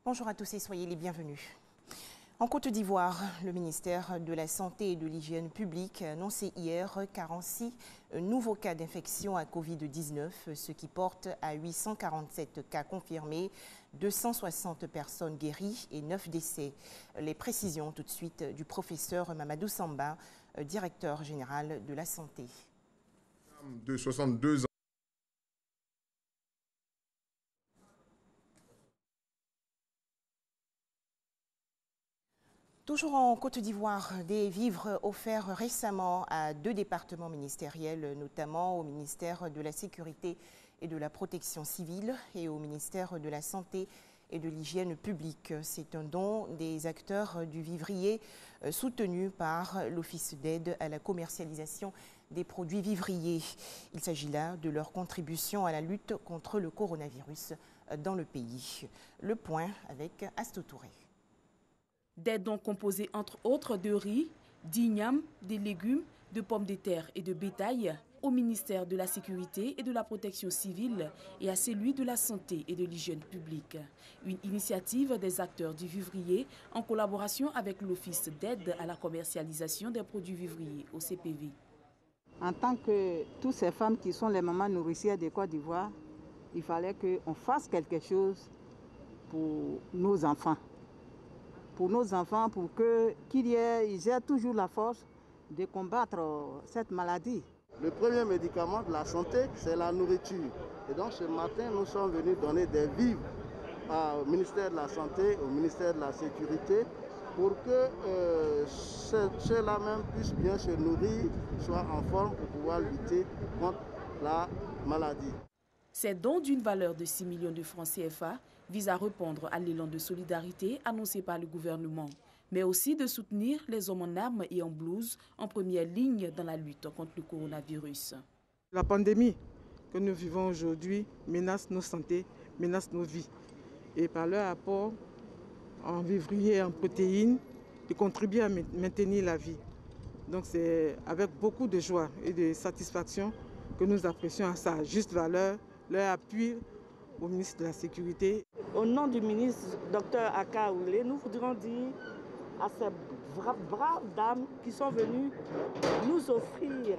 Bonjour à tous et soyez les bienvenus. En Côte d'Ivoire, le ministère de la Santé et de l'Hygiène publique a annoncé hier 46 nouveaux cas d'infection à Covid-19, ce qui porte à 847 cas confirmés, 260 personnes guéries et 9 décès. Les précisions tout de suite du professeur Mamadou Samba, directeur général de la santé. De 62 ans. Toujours en Côte d'Ivoire, des vivres offerts récemment à 2 départements ministériels, notamment au ministère de la Sécurité et de la Protection civile et au ministère de la Santé et de l'Hygiène publique. C'est un don des acteurs du vivrier soutenu par l'Office d'aide à la commercialisation des produits vivriers. Il s'agit là de leur contribution à la lutte contre le coronavirus dans le pays. Le point avec Astou Touré. Des dons composés entre autres de riz, d'igname, des légumes, de pommes de terre et de bétail au ministère de la Sécurité et de la Protection civile et à celui de la Santé et de l'Hygiène publique. Une initiative des acteurs du vivrier en collaboration avec l'Office d'aide à la commercialisation des produits vivriers au CPV. En tant que toutes ces femmes qui sont les mamans nourricières de Côte d'Ivoire, il fallait qu'on fasse quelque chose pour nos enfants. Pour nos enfants, pour qu'ils aient toujours la force de combattre cette maladie. Le premier médicament de la santé, c'est la nourriture. Et donc ce matin, nous sommes venus donner des vivres au ministère de la Santé, au ministère de la Sécurité, pour que ceux-là même puissent bien se nourrir, soient en forme pour pouvoir lutter contre la maladie. Ces dons d'une valeur de 6 millions de francs CFA visent à répondre à l'élan de solidarité annoncé par le gouvernement, mais aussi de soutenir les hommes en armes et en blouse en première ligne dans la lutte contre le coronavirus. La pandémie que nous vivons aujourd'hui menace nos santé, menace nos vies. Et par leur apport en vivrier et en protéines, ils contribuent à maintenir la vie. Donc c'est avec beaucoup de joie et de satisfaction que nous apprécions à sa juste valeur leur appui au ministre de la Sécurité. Au nom du ministre Dr Aka Oulé, nous voudrions dire à ces braves dames qui sont venues nous offrir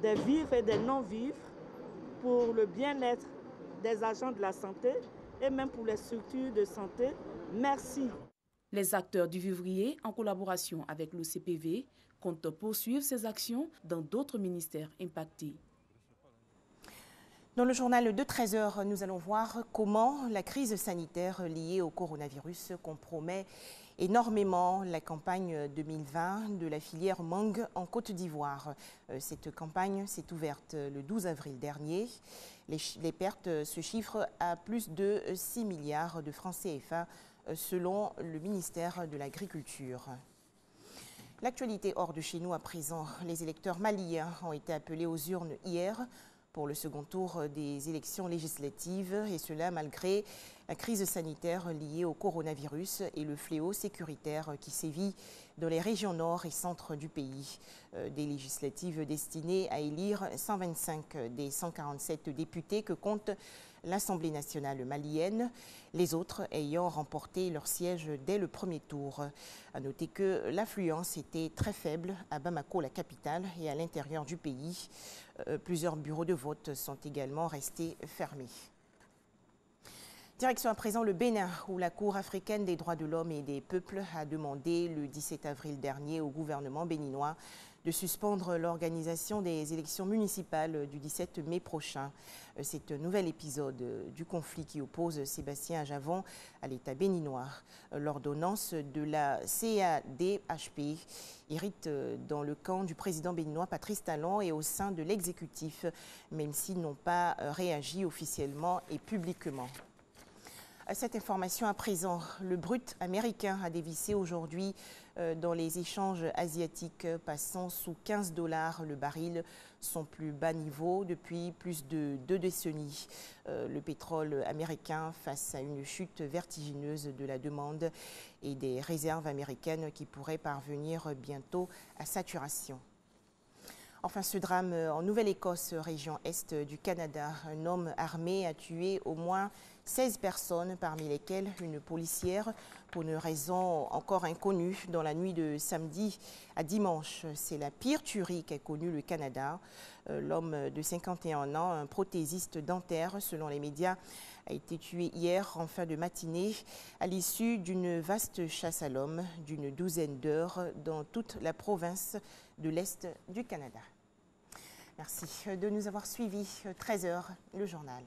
des vivres et des non-vivres pour le bien-être des agents de la santé et même pour les structures de santé. Merci. Les acteurs du vivrier, en collaboration avec le CPV, comptent poursuivre ces actions dans d'autres ministères impactés. Dans le journal de 13h, nous allons voir comment la crise sanitaire liée au coronavirus compromet énormément la campagne 2020 de la filière mangue en Côte d'Ivoire. Cette campagne s'est ouverte le 12 avril dernier. Les pertes se chiffrent à plus de 6 milliards de francs CFA selon le ministère de l'Agriculture. L'actualité hors de chez nous à présent. Les électeurs maliens ont été appelés aux urnes hier pour le second tour des élections législatives, et cela malgré la crise sanitaire liée au coronavirus et le fléau sécuritaire qui sévit dans les régions nord et centre du pays. Des législatives destinées à élire 125 des 147 députés que compte l'Assemblée nationale malienne, les autres ayant remporté leur siège dès le premier tour. À noter que l'affluence était très faible à Bamako, la capitale, et à l'intérieur du pays. Plusieurs bureaux de vote sont également restés fermés. Direction à présent le Bénin, où la Cour africaine des droits de l'homme et des peuples a demandé le 17 avril dernier au gouvernement béninois de suspendre l'organisation des élections municipales du 17 mai prochain. C'est un nouvel épisode du conflit qui oppose Sébastien Ajavon à l'État béninois. L'ordonnance de la CADHP hérite dans le camp du président béninois Patrice Talon et au sein de l'exécutif, même s'ils n'ont pas réagi officiellement et publiquement. À cette information à présent, le brut américain a dévissé aujourd'hui dans les échanges asiatiques, passant sous 15 $ le baril, son plus bas niveau depuis plus de 2 décennies. Le pétrole américain face à une chute vertigineuse de la demande et des réserves américaines qui pourraient parvenir bientôt à saturation. Enfin, ce drame en Nouvelle-Écosse, région Est du Canada. Un homme armé a tué au moins 16 personnes, parmi lesquelles une policière, pour une raison encore inconnue, dans la nuit de samedi à dimanche. C'est la pire tuerie qu'a connue le Canada. L'homme de 51 ans, un prothésiste dentaire, selon les médias, a été tué hier en fin de matinée à l'issue d'une vaste chasse à l'homme d'une douzaine d'heures dans toute la province de l'Est du Canada. Merci de nous avoir suivis. 13h, le journal.